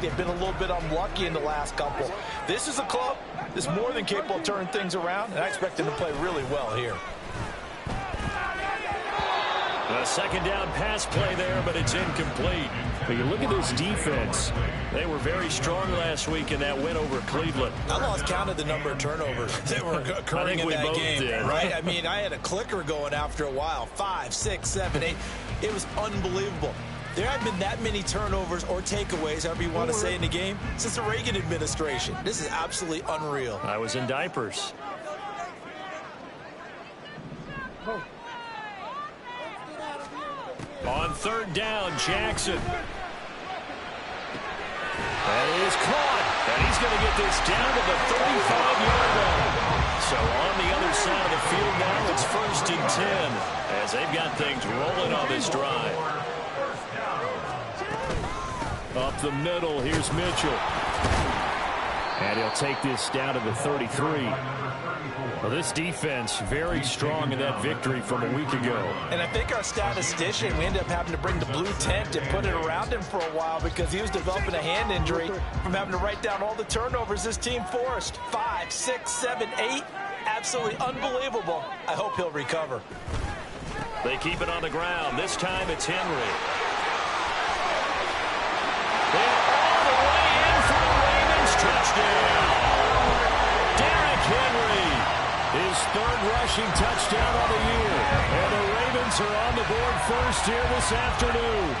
they've been a little bit unlucky in the last couple. This is a club that's more than capable of turning things around, and I expect them to play really well here. A second down pass play there, but it's incomplete. But you look at this defense. They were very strong last week in that win over Cleveland. I lost count of the number of turnovers that were occurring in that game. Did. Right? I mean, I had a clicker going after a while. 5, 6, 7, 8. It was unbelievable. There haven't been that many turnovers or takeaways, however you want to say, in the game since the Reagan administration. This is absolutely unreal. I was in diapers. On third down, Jackson. That is caught. And he's going to get this down to the 35-yard line. So on the other side of the field now, it's 1st and 10 as they've got things rolling on this drive. Up the middle, here's Mitchell. And he'll take this down to the 33. Well, this defense very strong in that victory from a week ago. And I think our statistician, we ended up having to bring the blue tent and put it around him for a while because he was developing a hand injury from having to write down all the turnovers this team forced. 5, 6, 7, 8. Absolutely unbelievable. I hope he'll recover. They keep it on the ground. This time it's Henry. And all the way in for the Ravens touchdown. Derrick Henry. His third rushing touchdown on the year. And the Ravens are on the board first here this afternoon.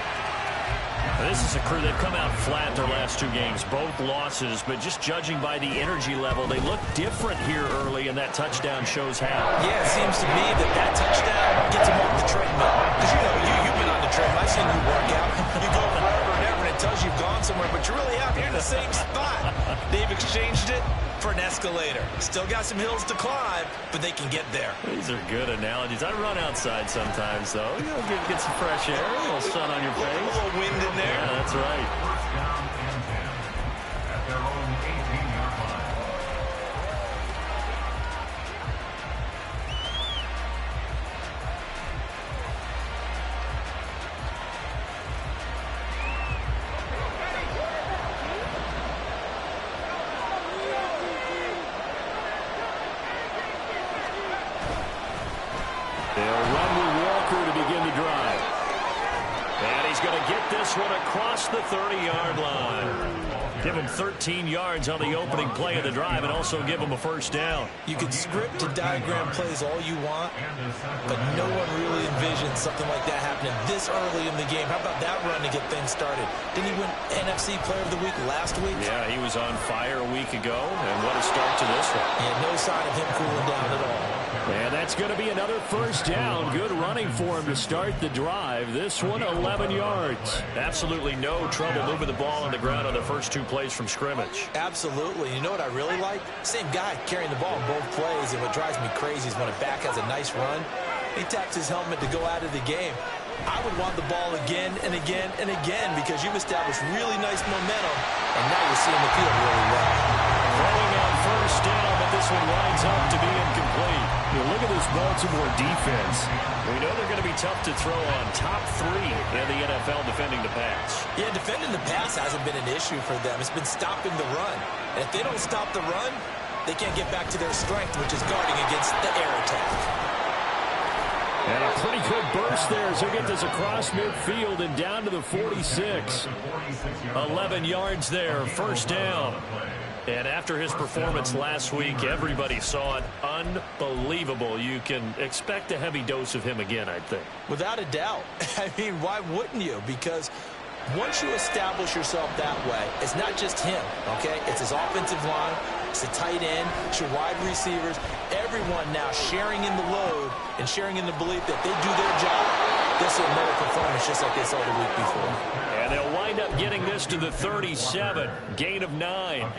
This is a crew that come out flat their last 2 games, both losses, but just judging by the energy level, they look different here early, and that touchdown shows how. Yeah, it seems to me that touchdown gets them off the treadmill. Because, you've been on the treadmill. I've seen you work out. You go forever and ever, and it tells you you've gone somewhere, but you're really out here in the same spot. They've exchanged it for an escalator. Still got some hills to climb, but they can get there. These are good analogies. I run outside sometimes, though. Get some fresh air, a little sun on your face. A little wind in there. Yeah, that's right. Across the 30-yard line. Give him 13 yards on the opening play of the drive and also give him a first down. You can script to diagram plays all you want, but no one really envisions something like that happening this early in the game. How about that run to get things started? Didn't he win NFC Player of the Week last week? Yeah, he was on fire a week ago, and what a start to this one. Yeah, no sign of him cooling down at all. And that's going to be another first down. Good running for him to start the drive. This one, 11 yards. Absolutely no trouble moving the ball on the ground on the first 2 plays from scrimmage. Absolutely. You know what I really like? Same guy carrying the ball in both plays, and what drives me crazy is when a back has a nice run, he taps his helmet to go out of the game. I would want the ball again and again and again because you've established really nice momentum, and now you're seeing the field really well. Throwing on first down, but this one winds up to be incomplete. You look at this Baltimore defense. We know they're going to be tough to throw on. Top 3 in the NFL defending the pass. Yeah, defending the pass hasn't been an issue for them. It's been stopping the run. And if they don't stop the run, they can't get back to their strength, which is guarding against the air attack. And a pretty good burst there as they get this across midfield and down to the 46. 11 yards there, first down. And after his performance last week, everybody saw it. Unbelievable. You can expect a heavy dose of him again, I think. Without a doubt. I mean, why wouldn't you? Because once you establish yourself that way, it's not just him, okay? It's his offensive line, it's the tight end, it's your wide receivers, everyone now sharing in the load and sharing in the belief that they do their job. They'll see another performance just like they saw the week before. And they'll wind up getting this to the 37, gain of 9.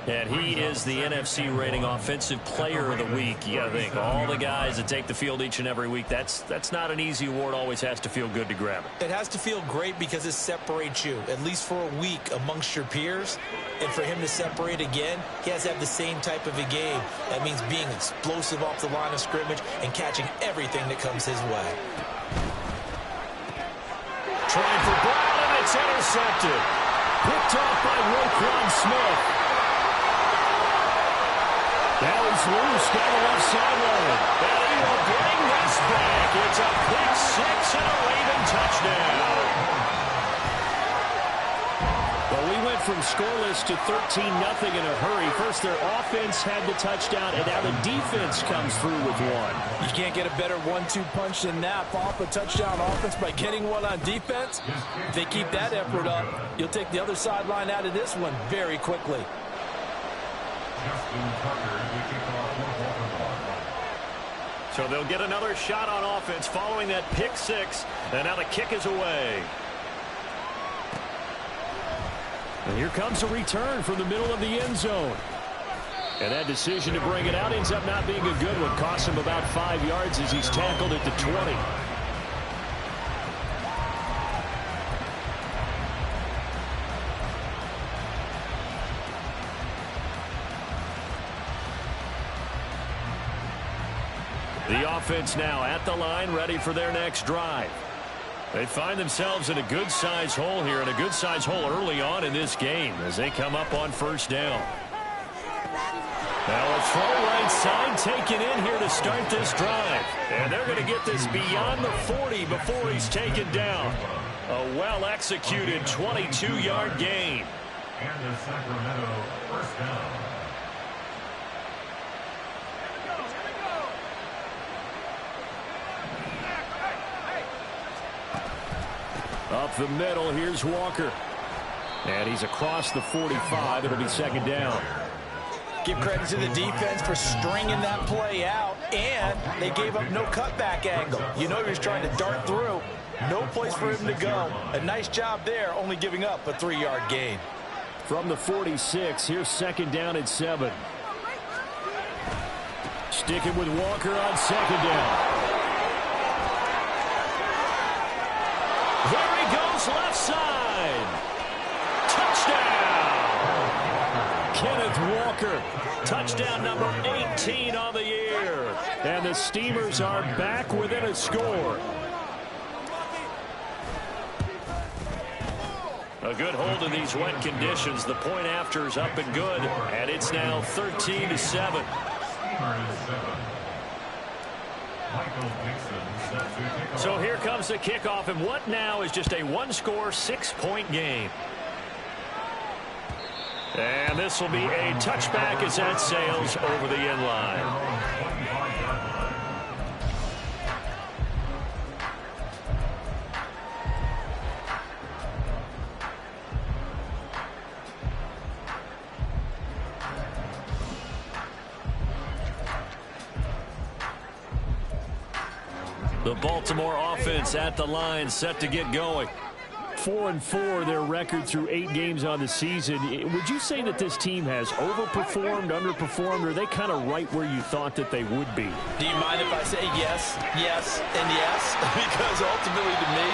And he is the NFC rating offensive player of the week. You got to think, all the guys that take the field each and every week, that's not an easy award. Always has to feel good to grab it. It has to feel great because it separates you, at least for a week, amongst your peers. And for him to separate again, he has to have the same type of a game. That means being explosive off the line of scrimmage and catching everything that comes his way. Trying for Brown, and it's intercepted. Picked off by Roquan Smith. Now he's loose down the left sideline. And he will bring this back. It's a pick six and a Raven touchdown. Well, we went from scoreless to 13-0 in a hurry. First, their offense had the touchdown, and now the defense comes through with one. You can't get a better 1-2 punch than that. Off a touchdown offense by getting one on defense. If they keep that effort up, you'll take the other sideline out of this one very quickly. So they'll get another shot on offense following that pick six, and now the kick is away. And here comes a return from the middle of the end zone. And that decision to bring it out ends up not being a good one. Costs him about 5 yards as he's tackled at the 20. The offense now at the line, ready for their next drive. They find themselves in a good-sized hole here, and a good-sized hole early on in this game as they come up on first down. Now a throw right side taken in here to start this drive. And they're going to get this beyond the 40 before he's taken down. A well-executed 22-yard gain. And the Sacramento first down. Up the middle, here's Walker. And he's across the 45. It'll be second down. Give credit to the defense for stringing that play out, and they gave up no cutback angle. You know he was trying to dart through. No place for him to go. A nice job there, only giving up a 3-yard gain. From the 46, here's second down at 7. Sticking with Walker on second down. There he goes, left side. Touchdown! Kenneth Walker, touchdown number 18 on the year. And the Steamers are back within a score. A good hold in these wet conditions. The point after is up and good, and it's now 13-7. So here comes the kickoff, and what now is just a one-score, 6-point game. And this will be a touchback as that sails over the end line. The Baltimore offense at the line, set to get going. 4-4, their record through 8 games on the season. Would you say that this team has overperformed, underperformed, or are they kind of right where you thought that they would be? Do you mind if I say yes, yes, and yes? Because ultimately to me,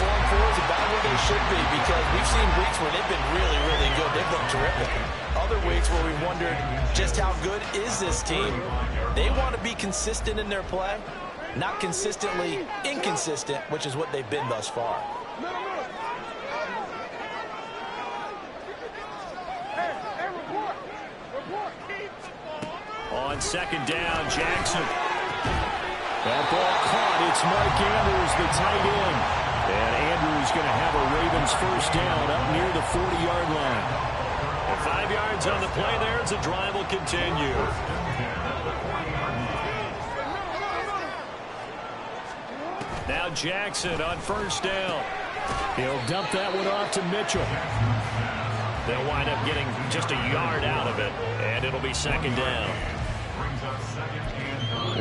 4-4 is about where they should be, because we've seen weeks where they've been really, really good. They've looked terrific. Other weeks where we wondered just how good is this team. They want to be consistent in their play, not consistently inconsistent, which is what they've been thus far. On second down, Jackson. That ball caught. It's Mark Andrews, the tight end. And Andrews going to have a Ravens first down up near the 40-yard line. And 5 yards on the play there as the drive will continue. Now Jackson on first down. He'll dump that one off to Mitchell. They'll wind up getting just a yard out of it, and it'll be second down.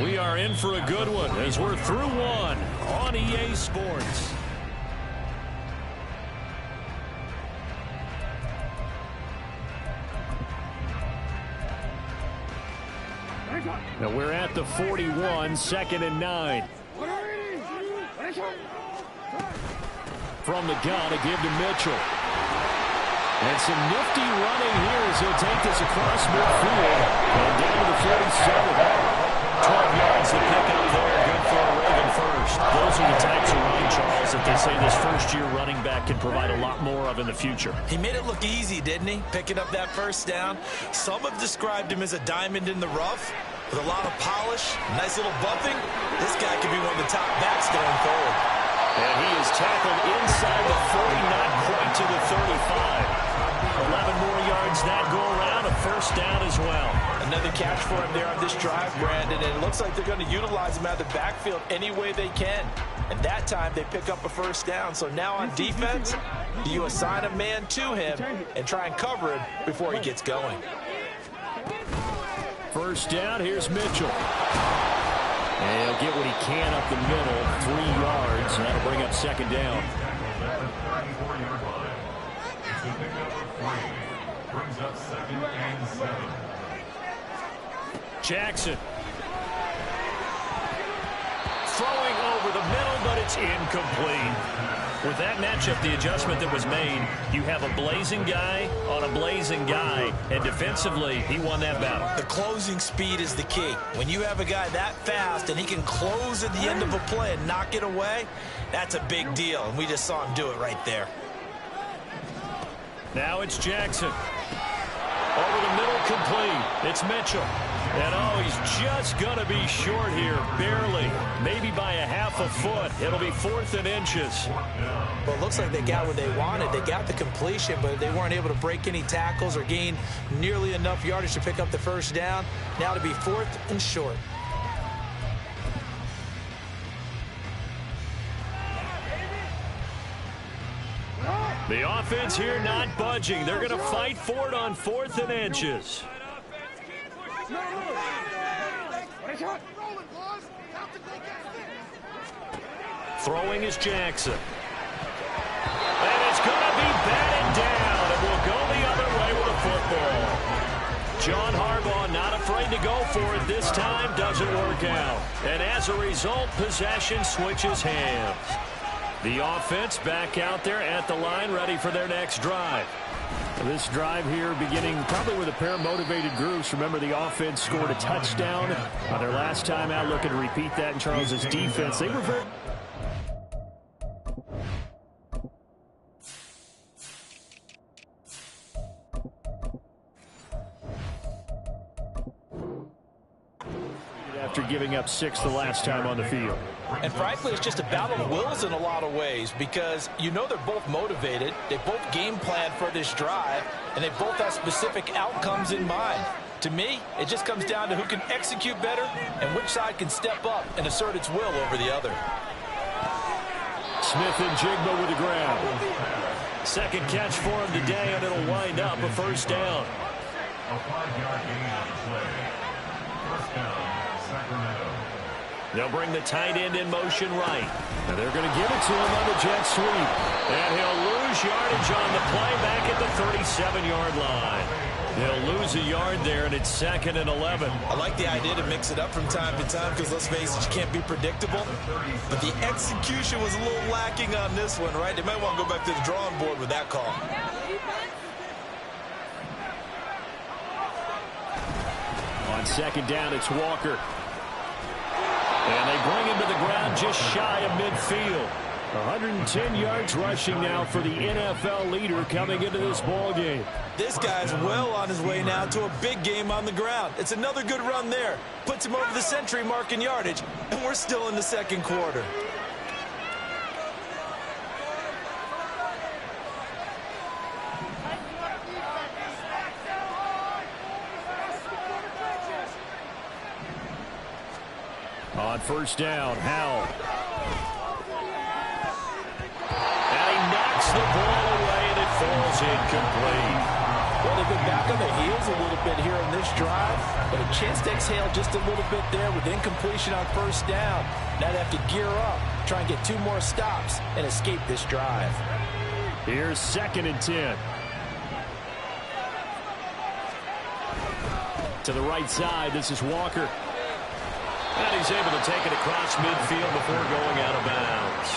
We are in for a good one as we're through one on EA Sports. Now we're at the 41, second and 9. From the gun, a give to Mitchell. And some nifty running here as he'll take this across midfield and down to the 47. 12 yards to pick up there. Good for a Raven first. first. Those are the types of running, Charles, that they say this first-year running back can provide a lot more of in the future. He made it look easy, didn't he? Picking up that first down. Some have described him as a diamond in the rough with a lot of polish, nice little bumping. This guy could be one of the top backs going forward. And he is tackled inside the 40, not quite to the 35. 11 more yards that go around, a first down as well. Another catch for him there on this drive, Brandon, and it looks like they're going to utilize him out of the backfield any way they can. And that time they pick up a first down. So now on defense, you assign a man to him and try and cover him before he gets going. First down, here's Mitchell. And he'll get what he can up the middle, 3 yards, and that'll bring up second down. At the 34-yard line. It's a pickup of 3. Brings up 2nd and 7. Jackson. Throwing over the middle, but it's incomplete. With that matchup, the adjustment that was made, you have a blazing guy on a blazing guy, and defensively, he won that battle. The closing speed is the key. When you have a guy that fast and he can close at the end of a play and knock it away, that's a big deal, and we just saw him do it right there. Now it's Jackson. Over the middle, complete. It's Mitchell. And, oh, he's just going to be short here, barely. Maybe by a half a foot. It'll be 4th and inches. Well, it looks like they got what they wanted. They got the completion, but they weren't able to break any tackles or gain nearly enough yardage to pick up the first down. Now to be 4th and short. The offense here not budging. They're going to fight for it on 4th and inches. Throwing is Jackson. And it's going to be batted down. And we'll go the other way with the football. John Harbaugh not afraid to go for it this time. Doesn't work out. And as a result, possession switches hands. The offense back out there at the line, ready for their next drive. This drive here beginning probably with a pair of motivated groups. Remember, the offense scored a touchdown on their last time out. Looking to repeat that in Charles's defense. They were very... after giving up 6 the last time on the field. And frankly, it's just a battle of wills in a lot of ways because you know they're both motivated. They both game plan for this drive, and they both have specific outcomes in mind. To me, it just comes down to who can execute better and which side can step up and assert its will over the other. Smith and Jigba with the ground. Second catch for him today, and it'll wind up a first down. A 5-yard gain on the play. First down, Sacramento. They'll bring the tight end in motion right. And they're going to give it to him on the jet sweep. And he'll lose yardage on the play back at the 37-yard line. They'll lose a yard there, and it's 2nd and 11. I like the idea to mix it up from time to time because, let's face it, you can't be predictable. But the execution was a little lacking on this one, right? They might want to go back to the drawing board with that call. On second down, it's Walker. And they bring him to the ground just shy of midfield. 110 yards rushing now for the NFL leader coming into this ball game. This guy's well on his way now to a big game on the ground. It's another good run there. Puts him over the century mark in yardage, and we're still in the second quarter. On first down, Howell. And he knocks the ball away, and it falls incomplete. Well, they've been back on their heels a little bit here on this drive, but a chance to exhale just a little bit there with incompletion on first down. Now they have to gear up, try and get 2 more stops, and escape this drive. Here's 2nd and 10. To the right side, this is Walker. And he's able to take it across midfield before going out of bounds.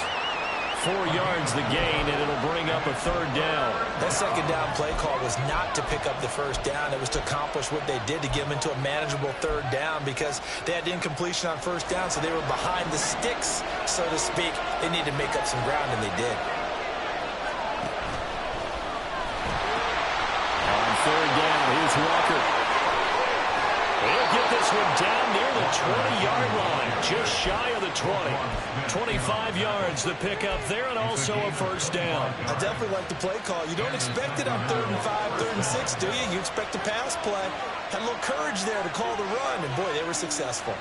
4 yards the gain, and it'll bring up a third down. That second down play call was not to pick up the first down. It was to accomplish what they did, to get them into a manageable third down, because they had incompletion on first down, so they were behind the sticks, so to speak. They needed to make up some ground, and they did. On third down, here's Walker. He'll get this one down near the 20-yard line, just shy of the 20. 25 yards the pickup there, and also a first down. I definitely like the play call. You don't expect it on 3rd and 5, 3rd and 6, do you? You expect a pass play. Had a little courage there to call the run, and boy, they were successful.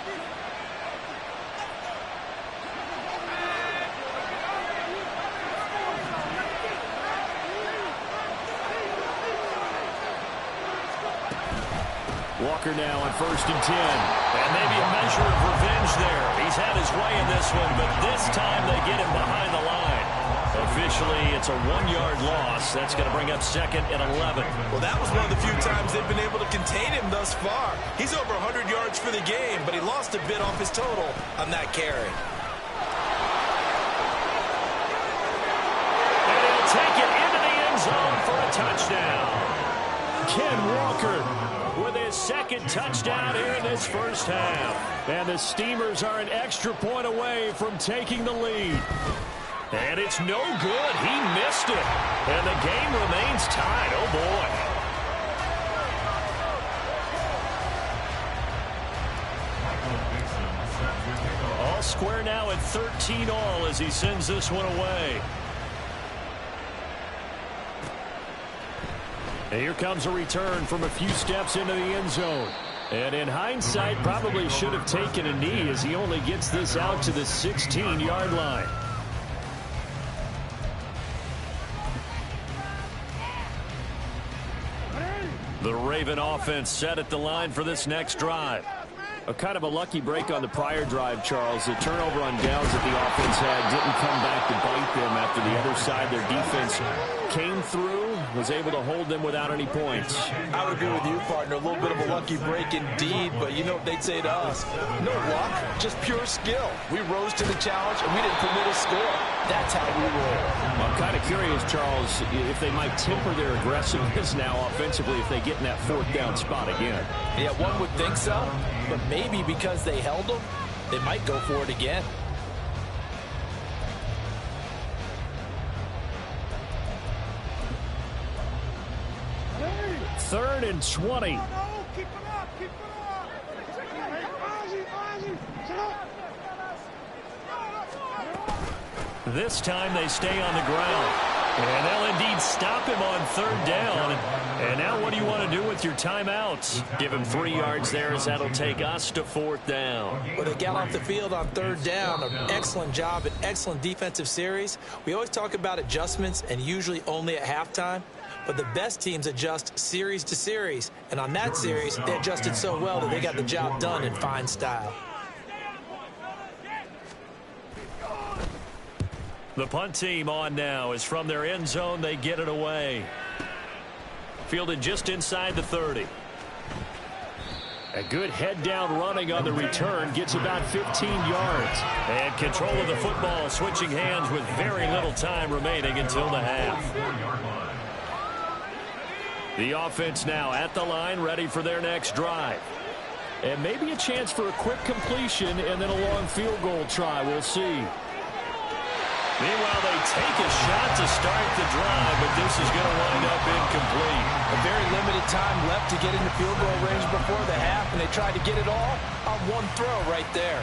Walker now on 1st and 10. And maybe a measure of revenge there. He's had his way in this one, but this time they get him behind the line. Officially, it's a 1-yard loss. That's going to bring up 2nd and 11. Well, that was one of the few times they've been able to contain him thus far. He's over 100 yards for the game, but he lost a bit off his total on that carry. And he'll take it into the end zone for a touchdown. Ken Walker with his 2nd touchdown here in this first half. And the Steamers are an extra point away from taking the lead. And it's no good. He missed it. And the game remains tied. Oh, boy. All square now at 13 all as he sends this one away. And here comes a return from a few steps into the end zone. And in hindsight, probably should have taken a knee as he only gets this out to the 16-yard line. The Raven offense set at the line for this next drive. A kind of a lucky break on the prior drive, Charles. The turnover on downs that the offense had didn't come back to bite them after the other side. Their defense came through, was able to hold them without any points. I would agree with you, partner. A little bit of a lucky break indeed, but you know what they'd say to us? No luck, just pure skill. We rose to the challenge, and we didn't permit a score. That's how we roll. Well, I'm kind of curious, Charles, if they might temper their aggressiveness now offensively if they get in that 4th down spot again. Yeah, one would think so, but maybe because they held them, they might go for it again. Third and 20. This time they stay on the ground. And they'll indeed stop him on 3rd down. And now what do you want to do with your timeouts? Give him 3 yards there as that'll take us to 4th down. Well, they got off the field on 3rd down. An excellent job, an excellent defensive series. We always talk about adjustments and usually only at halftime. But the best teams adjust series to series. And on that series, they adjusted so well that they got the job done in fine style. The punt team on now is from their end zone. They get it away. Fielded just inside the 30. A good head down running on the return. Gets about 15 yards. And control of the football switching hands with very little time remaining until the half. The offense now at the line, ready for their next drive. And maybe a chance for a quick completion and then a long field goal try. We'll see. Meanwhile, they take a shot to start the drive, but this is going to wind up incomplete. A very limited time left to get into field goal range before the half, and they tried to get it all on one throw right there.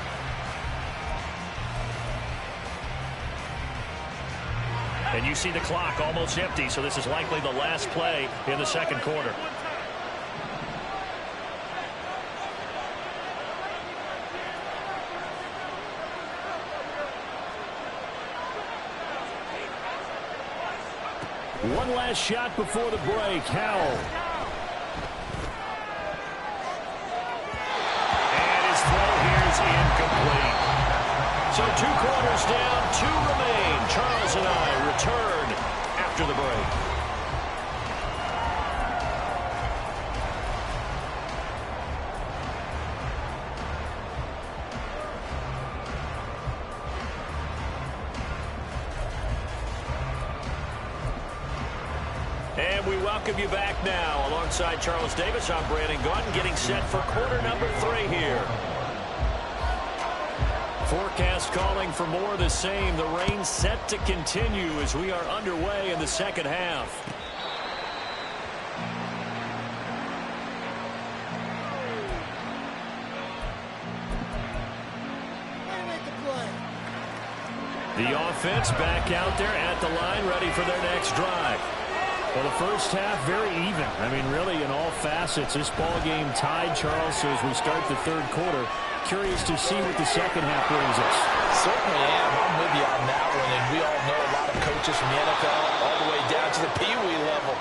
And you see the clock almost empty, so this is likely the last play in the 2nd quarter. One last shot before the break. Howell. And his throw here is incomplete. So 2 quarters down, 2 remain. Charles and I return after the break. And we welcome you back now. Alongside Charles Davis, I'm Brandon Gaudin, getting set for quarter number 3 here. Forecast calling for more of the same. The rain set to continue as we are underway in the second half. The offense back out there at the line, ready for their next drive. Well, the first half, very even. I mean, really, in all facets, this ball game tied, Charles. So as we start the third quarter, curious to see what the second half brings us. Certainly am. I'm with you on that one. And we all know a lot of coaches from the NFL all the way down to the Pee-wee level.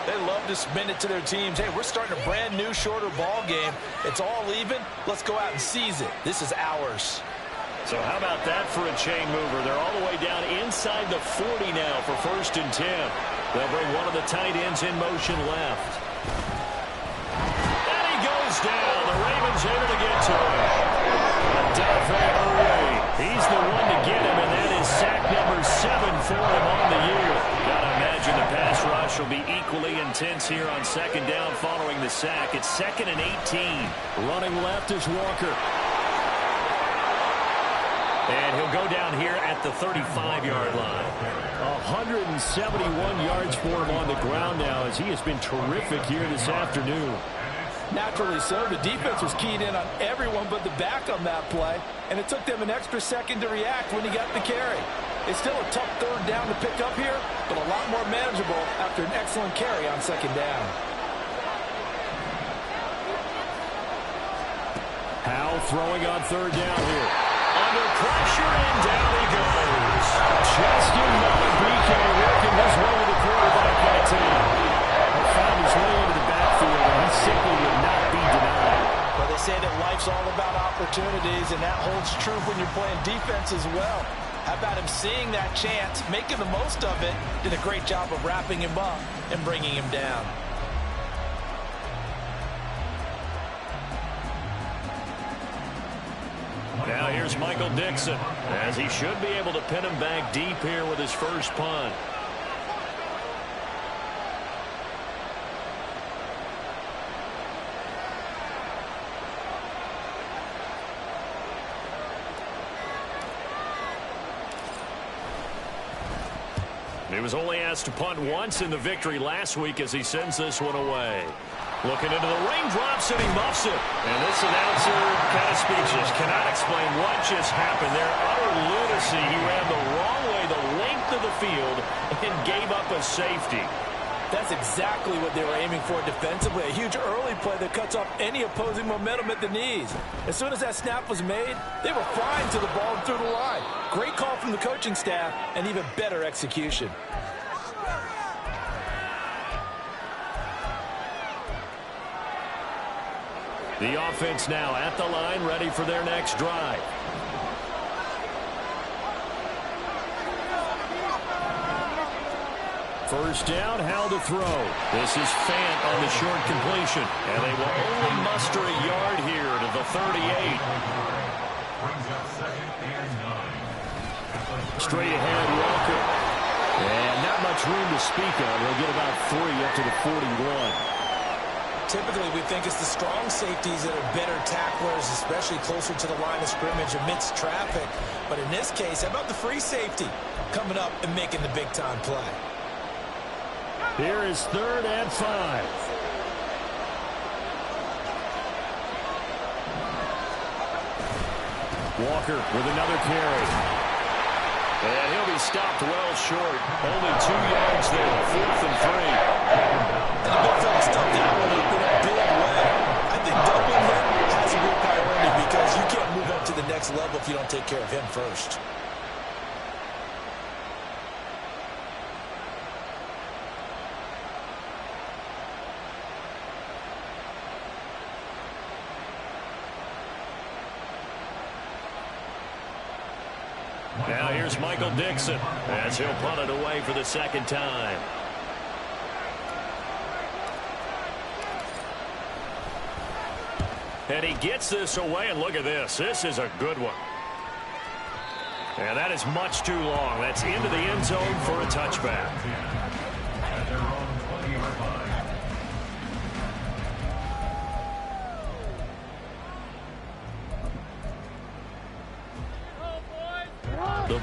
They love to spin it to their teams. Hey, we're starting a brand new, shorter ball game. It's all even. Let's go out and seize it. This is ours. So how about that for a chain mover? They're all the way down inside the 40 now for 1st and 10. They'll bring one of the tight ends in motion left. And he goes down. The Ravens able to get to him. Odafe Oweh. He's the one to get him, and that is sack number 7 for him on the year. Gotta imagine the pass rush will be equally intense here on 2nd down following the sack. It's 2nd and 18. Running left is Walker. And he'll go down here at the 35-yard line. 171 yards for him on the ground now as he has been terrific here this afternoon. Naturally so. The defense was keyed in on everyone but the back on that play, and it took them an extra second to react when he got the carry. It's still a tough 3rd down to pick up here, but a lot more manageable after an excellent carry on 2nd down. Howell throwing on 3rd down here. Under pressure, and down he goes. Justin Madubuike working his way to the quarterback that time. He found his way into the backfield, and he simply would not be denied. Well, they say that life's all about opportunities, and that holds true when you're playing defense as well. How about him seeing that chance, making the most of it, did a great job of wrapping him up and bringing him down. Now here's Michael Dixon, as he should be able to pin him back deep here with his first punt. He was only asked to punt once in the victory last week as he sends this one away. Looking into the raindrops, and he muffs it. And this announcer kind of speechless. Cannot explain what just happened there. Utter lunacy. He ran the wrong way the length of the field and gave up a safety. That's exactly what they were aiming for defensively. A huge early play that cuts off any opposing momentum at the knees. As soon as that snap was made, they were flying to the ball and through the line. Great call from the coaching staff and even better execution. The offense now at the line, ready for their next drive. First down, Howell to throw. This is Fant on the short completion. And they will only muster a yard here to the 38. Straight ahead, Walker. And not much room to speak of. He'll get about 3 up to the 41. Typically, we think it's the strong safeties that are better tacklers, especially closer to the line of scrimmage amidst traffic. But in this case, how about the free safety coming up and making the big-time play? Here is 3rd and 5. Walker with another carry. And he'll be stopped well short. Only 2 yards there. 4th and 3. And the big fella stuffed that one up in a big way. I think doubling him has a real priority because you can't move up to the next level if you don't take care of him first. Now here's Michael Dixon as he'll punt it away for the 2nd time. And he gets this away, and look at this. This is a good one. And that is much too long. That's into the end zone for a touchback.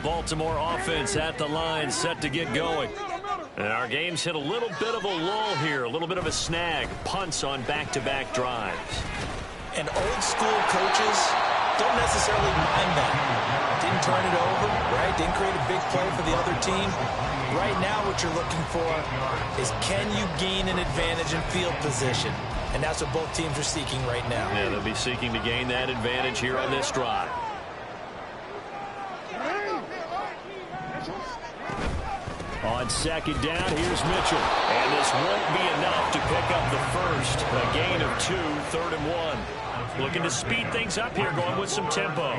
Baltimore offense at the line, set to get going. And our game's hit a little bit of a lull here, a little bit of a snag. Punts on back-to-back drives. And old school coaches don't necessarily mind that. Didn't turn it over, right? Didn't create a big play for the other team. Right now what you're looking for is, can you gain an advantage in field position? And that's what both teams are seeking right now. Yeah, they'll be seeking to gain that advantage here on this drive. On second down, here's Mitchell. And this won't be enough to pick up the first. A gain of 2, 3rd and 1. Looking to speed things up here, going with some tempo.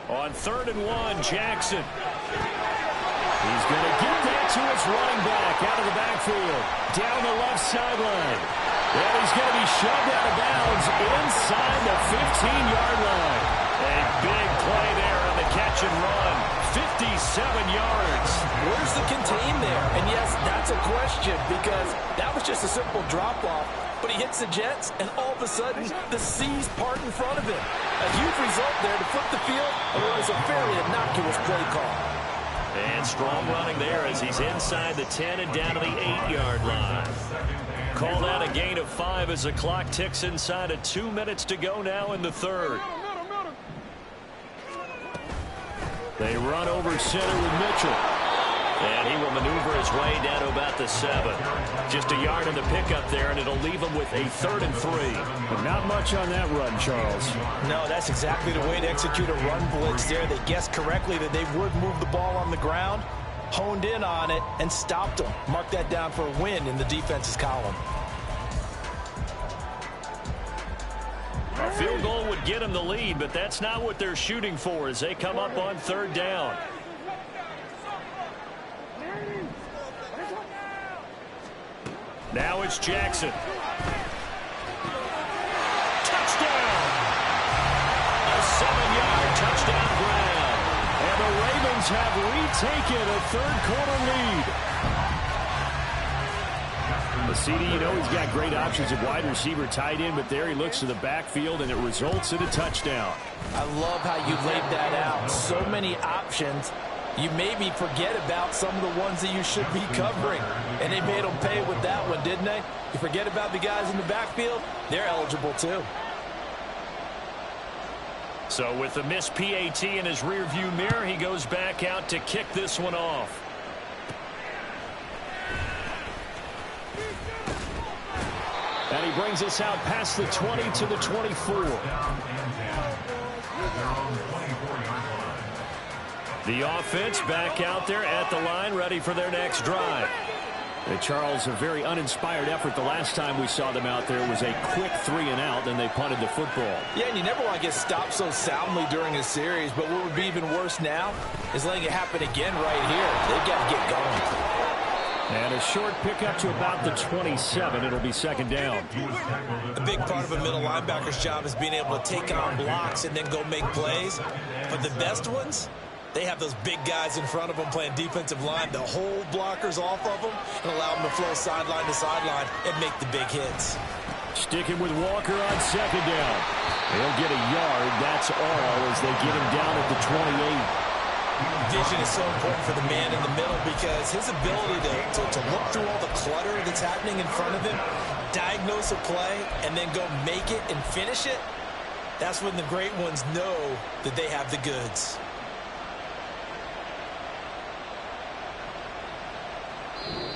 On 3rd and 1, Jackson. He's going to get that to his running back out of the backfield. Down the left sideline. And he's going to be shoved out of bounds inside the 15-yard line. A big play there on the catch and run. 57 yards. Where's the contain there? And yes, that's a question, because that was just a simple drop-off. But he hits the Jets, and all of a sudden, the seas part in front of him. A huge result there to flip the field, and it was a fairly innocuous play call. And strong running there as he's inside the 10 and down to the 8-yard line. Called out a gain of 5 as the clock ticks inside of 2 minutes to go now in the third. They run over center with Mitchell. And he will maneuver his way down to about the 7. Just a yard in the pickup there, and it'll leave him with a 3rd and 3. But not much on that run, Charles. No, that's exactly the way to execute a run blitz there. They guessed correctly that they would move the ball on the ground, honed in on it, and stopped them. Mark that down for a win in the defense's column. A field goal would get them the lead, but that's not what they're shooting for as they come up on 3rd down. Now it's Jackson. Touchdown! A 7-yard touchdown grab. And the Ravens have retaken a third-quarter lead. CD, you know he's got great options at wide receiver, tight end, but there he looks to the backfield, and it results in a touchdown. I love how you laid that out. So many options. You maybe forget about some of the ones that you should be covering. And they made them pay with that one, didn't they? You forget about the guys in the backfield, they're eligible too. So with the missed PAT in his rearview mirror, he goes back out to kick this one off. And he brings us out past the 20 to the 24. The offense back out there at the line, ready for their next drive. And Charles, a very uninspired effort. The last time we saw them out there was a quick 3-and-out, then they punted the football. Yeah, and you never want to get stopped so soundly during a series, but what would be even worse now is letting it happen again right here. They've got to get going. And a short pickup to about the 27. It'll be 2nd down. A big part of a middle linebacker's job is being able to take on blocks and then go make plays. But the best ones, they have those big guys in front of them playing defensive line to hold blockers off of them and allow them to flow sideline to sideline and make the big hits. Sticking with Walker on 2nd down. They'll get a yard, that's all, as they get him down at the 28. Vision is so important for the man in the middle because his ability to look through all the clutter that's happening in front of him, diagnose a play, and then go make it and finish it, that's when the great ones know that they have the goods.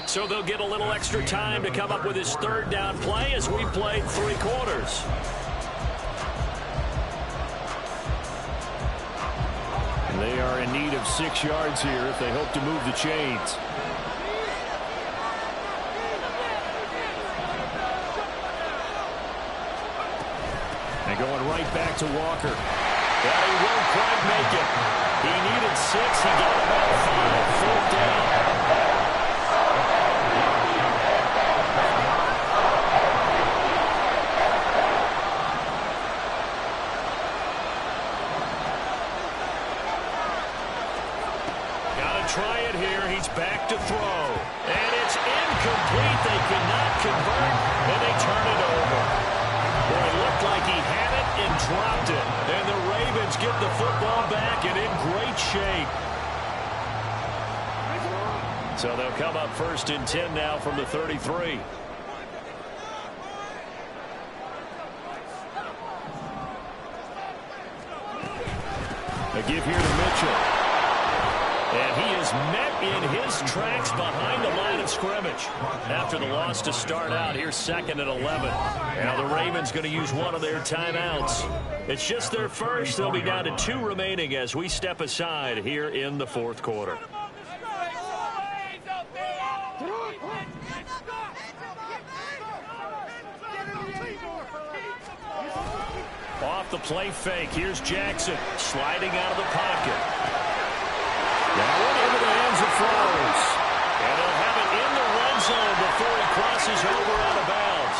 So they'll get a little extra time to come up with his 3rd down play as we played 3 quarters. They are in need of 6 yards here if they hope to move the chains. And going right back to Walker. But he won't quite make it. He needed 6. He got about 5. 4th down. Try it here. He's back to throw. And it's incomplete. They cannot convert, and they turn it over. Boy, it looked like he had it, get the football back and in great shape. So they'll come up 1st and 10 now from the 33. A give here to Mitchell. And he is met in his tracks behind the line of scrimmage. After the loss to start out, here's 2nd and 11. Now the Ravens going to use one of their timeouts. It's just their first. They'll be down to 2 remaining as we step aside here in the 4th quarter. Off the play fake. Here's Jackson sliding out of the pocket. That one into the hands of Flowers. And he'll have it in the red zone before he crosses over out of bounds.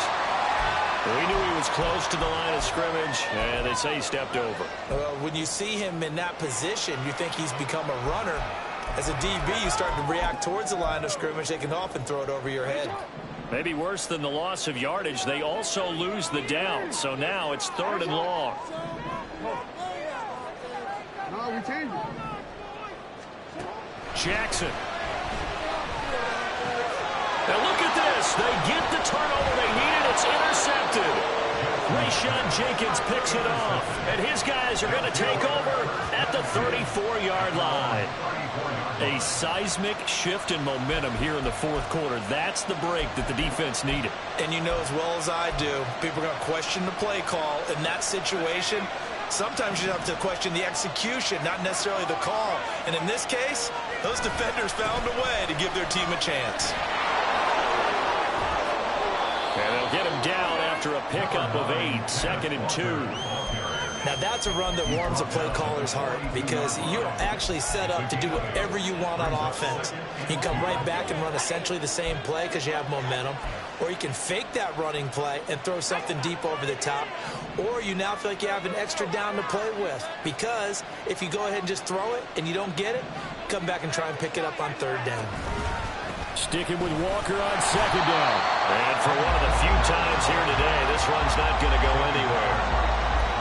We knew he was close to the line of scrimmage, and they say he stepped over. When you see him in that position, you think he's become a runner. As a DB, you start to react towards the line of scrimmage. They can often throw it over your head. Maybe worse than the loss of yardage, they also lose the down. So now it's 3rd and long. No, we changed it. Jackson. Now look at this. They get the turnover they needed. It's intercepted. Rayshawn Jenkins picks it off. And his guys are going to take over at the 34-yard line. A seismic shift in momentum here in the 4th quarter. That's the break that the defense needed. And you know as well as I do, people are going to question the play call in that situation. Sometimes you have to question the execution, not necessarily the call. And in this case, those defenders found a way to give their team a chance. And they'll get him down after a pickup of 8, 2nd and 2. Now that's a run that warms a play caller's heart because you're actually set up to do whatever you want on offense. You can come right back and run essentially the same play because you have momentum, or you can fake that running play and throw something deep over the top, or you now feel like you have an extra down to play with because if you go ahead and just throw it and you don't get it, come back and try and pick it up on 3rd down. Sticking with Walker on 2nd down. And for one of the few times here today, this run's not going to go anywhere.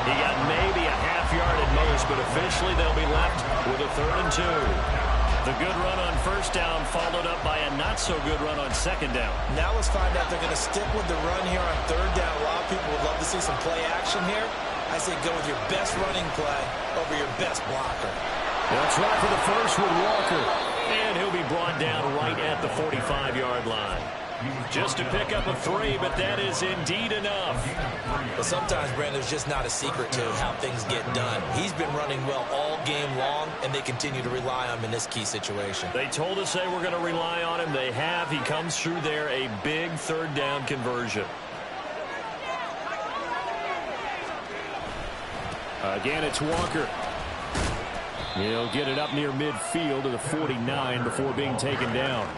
He got maybe a half yard at most, but officially they'll be left with a 3rd and 2. The good run on 1st down followed up by a not-so-good run on 2nd down. Now let's find out if they're going to stick with the run here on 3rd down. A lot of people would love to see some play action here. I say go with your best running play over your best blocker. That's right for the first with Walker. And he'll be brought down right at the 45-yard line. Just to pick up a 3, but that is indeed enough. But sometimes, Brandon, there's just not a secret to how things get done. He's been running well all game long, and they continue to rely on him in this key situation. They told us they were going to rely on him. They have. He comes through there, a big 3rd down conversion. Again, it's Walker. He'll get it up near midfield to the 49 before being taken down.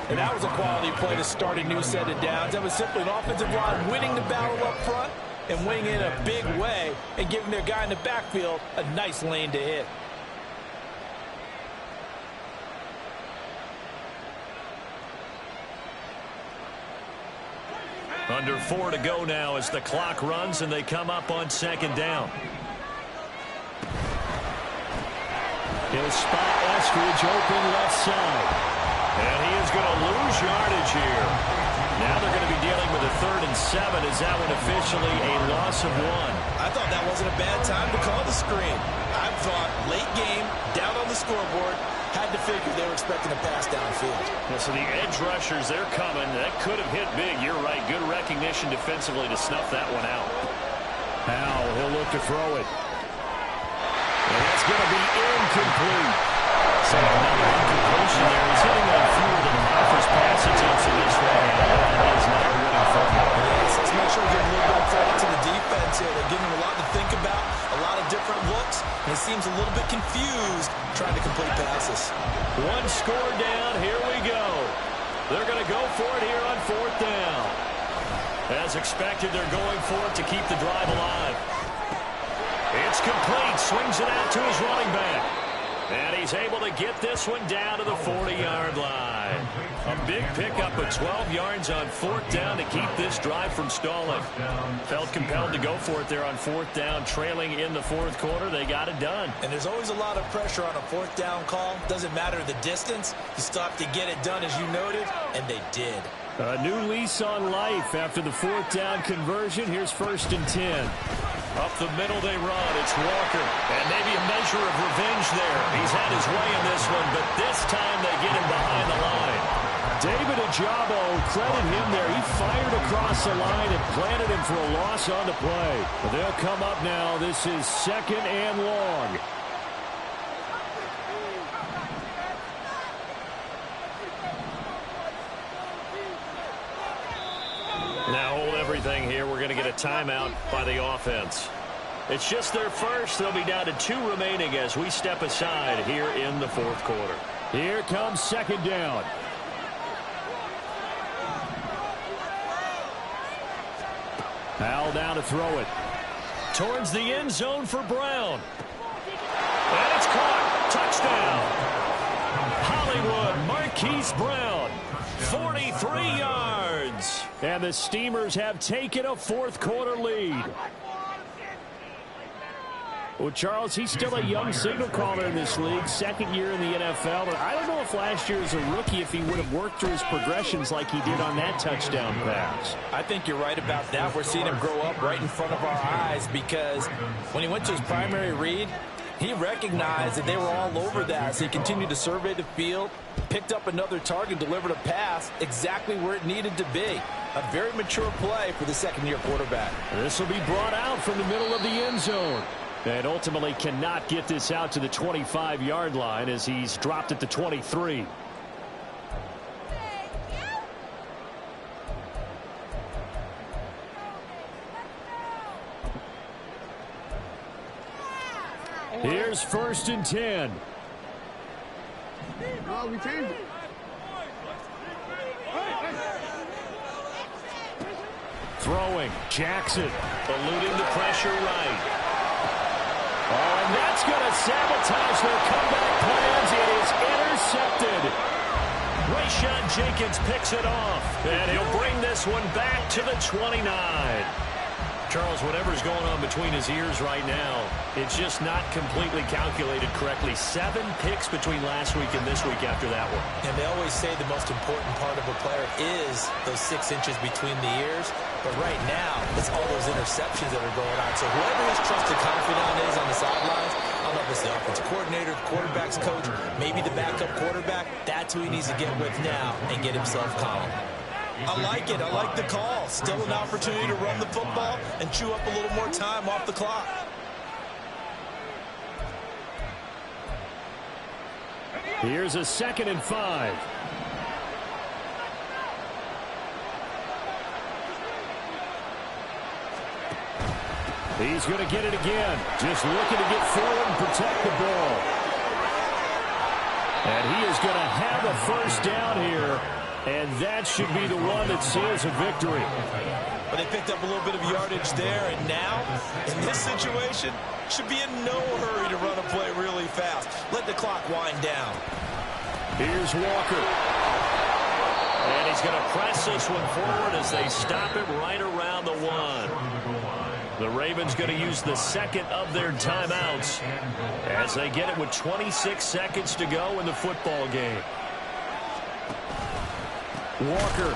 And that was a quality play to start a new set of downs. That was simply an offensive line winning the battle up front and winning in a big way and giving their guy in the backfield a nice lane to hit. Under 4 to go now as the clock runs and they come up on 2nd down. He'll spot Eskridge open left side. And he is going to lose yardage here. Now they're going to be dealing with a 3rd and 7. Is that one officially a loss of 1? I thought that wasn't a bad time to call the screen. I thought late game, down on the scoreboard, had to figure they were expecting a pass downfield. Yeah, so the edge rushers, they're coming. That could have hit big. You're right. Good recognition defensively to snuff that one out. Now he'll look to throw it. And that's going to be incomplete. So another incompletion there. He's hitting on fewer than half his pass attempts in this round. That is not a winning formula. Let's make sure we give a little bit of credit to the defense here. They're giving him a lot to think about, a lot of different looks, and he seems a little bit confused trying to complete passes. One score down. Here we go. They're going to go for it here on 4th down. As expected, they're going for it to keep the drive alive. It's complete. Swings it out to his running back. And he's able to get this one down to the 40-yard line. line. A big pickup of 12 yards on 4th down to keep this drive from stalling. Felt compelled to go for it there on 4th down, trailing in the 4th quarter. They got it done. And there's always a lot of pressure on a 4th down call. Doesn't matter the distance. You still have to get it done, as you noted, and they did. A new lease on life after the 4th down conversion. Here's 1st and 10. Up the middle they run. It's Walker. And maybe a measure of revenge there. He's had his way in this one, but this time they get him behind the line. David Ojabo, credit him there. He fired across the line and planted him for a loss on the play. But they'll come up now. This is 2nd and long. Now hold everything here. We're going to get a timeout by the offense. It's just their first. They'll be down to 2 remaining as we step aside here in the 4th quarter. Here comes 2nd down. Powell down to throw it. Towards the end zone for Brown. And it's caught. Touchdown. Hollywood Marquise Brown. 43 yards. And the Steamers have taken a 4th quarter lead. Well, Charles, he's still a young signal caller in this league, 2nd year in the NFL. But I don't know if last year as a rookie, if he would have worked through his progressions like he did on that touchdown pass. I think you're right about that. We're seeing him grow up right in front of our eyes because when he went to his primary read, he recognized that they were all over that. So he continued to survey the field, picked up another target, delivered a pass exactly where it needed to be. A very mature play for the 2nd-year quarterback. This will be brought out from the middle of the end zone. And ultimately cannot get this out to the 25-yard line as he's dropped at the 23. Here's 1st and 10. No, we changed it. Throwing. Jackson. Eluding the pressure right. Oh, and that's going to sabotage their comeback plans. It is intercepted. Rayshawn Jenkins picks it off. And he'll bring this one back to the 29. Charles, whatever's going on between his ears right now, it's just not completely calculated correctly. 7 picks between last week and this week after that one. And they always say the most important part of a player is those 6 inches between the ears. But right now, it's all those interceptions that are going on. So whoever his trusted confidant is on the sidelines, I don't know if it's the offensive coordinator, the quarterback's coach, maybe the backup quarterback, that's who he needs to get with now and get himself calm. I like it. I like the call. Still an opportunity to run the football and chew up a little more time off the clock. Here's a 2nd and 5. He's going to get it again. Just looking to get forward and protect the ball. And he is going to have a 1st down here. And that should be the one that seals a victory. But they picked up a little bit of yardage there. And now, in this situation, should be in no hurry to run a play really fast. Let the clock wind down. Here's Walker. And he's going to press this one forward as they stop him right around the 1. The Ravens going to use the 2nd of their timeouts as they get it with 26 seconds to go in the football game. Walker.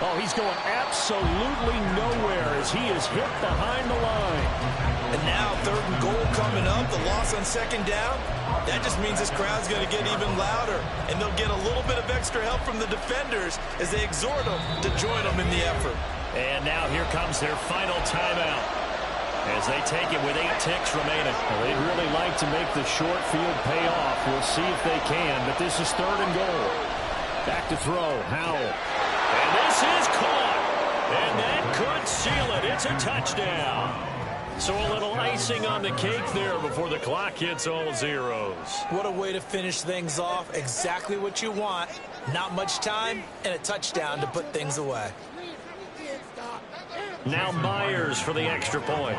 Oh, he's going absolutely nowhere as he is hit behind the line. And now 3rd and goal coming up. The loss on 2nd down. That just means this crowd's going to get even louder. And they'll get a little bit of extra help from the defenders as they exhort them to join them in the effort. And now here comes their final timeout as they take it with 8 ticks remaining. Well, they'd really like to make the short field pay off. We'll see if they can, but this is 3rd and goal. Back to throw, Howell. And this is caught. And that could seal it. It's a touchdown. So a little icing on the cake there before the clock hits all zeros. What a way to finish things off. Exactly what you want. Not much time and a touchdown to put things away. Now Myers for the extra point.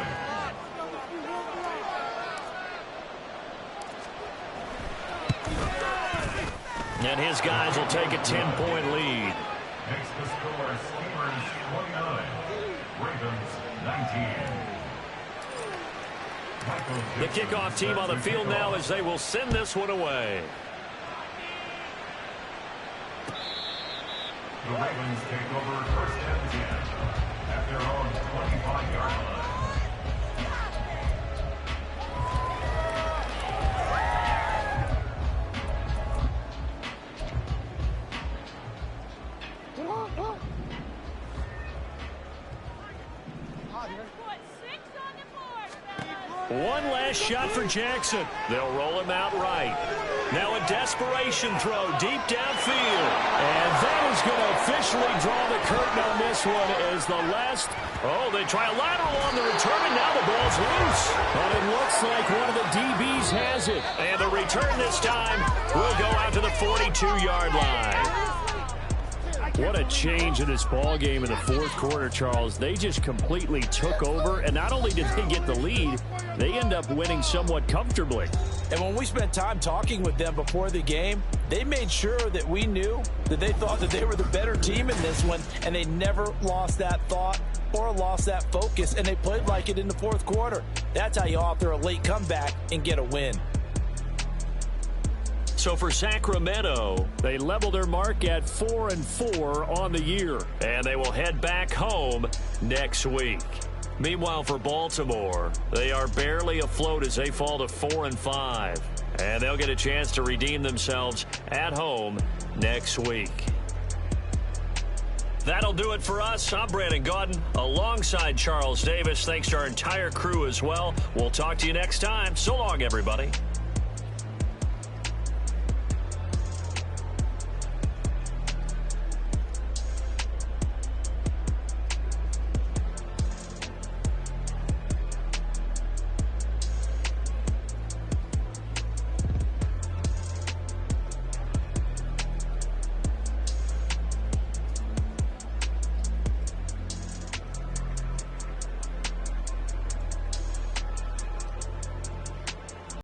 And his guys will take a 10-point lead. Makes the score Steelers 29, Ravens 19. The kickoff team on the field now as they will send this one away. The Ravens take over first and 10 at their own 25-yard line. One last shot for Jackson. They'll roll him out right. Now a desperation throw deep downfield. And that is going to officially draw the curtain on this one as the last. Oh, they try a lateral on the return, and now the ball's loose. But it looks like one of the DBs has it. And the return this time will go out to the 42-yard line. What a change in this ball game in the fourth quarter, Charles. They just completely took over, and not only did they get the lead, they end up winning somewhat comfortably. And when we spent time talking with them before the game, they made sure that we knew that they thought that they were the better team in this one, and they never lost that thought or lost that focus, and they played like it in the fourth quarter. That's how you author a late comeback and get a win. So for Sacramento, they level their mark at 4-4 on the year. And they will head back home next week. Meanwhile, for Baltimore, they are barely afloat as they fall to 4-5. And they'll get a chance to redeem themselves at home next week. That'll do it for us. I'm Brandon Gaudin alongside Charles Davis. Thanks to our entire crew as well. We'll talk to you next time. So long, everybody.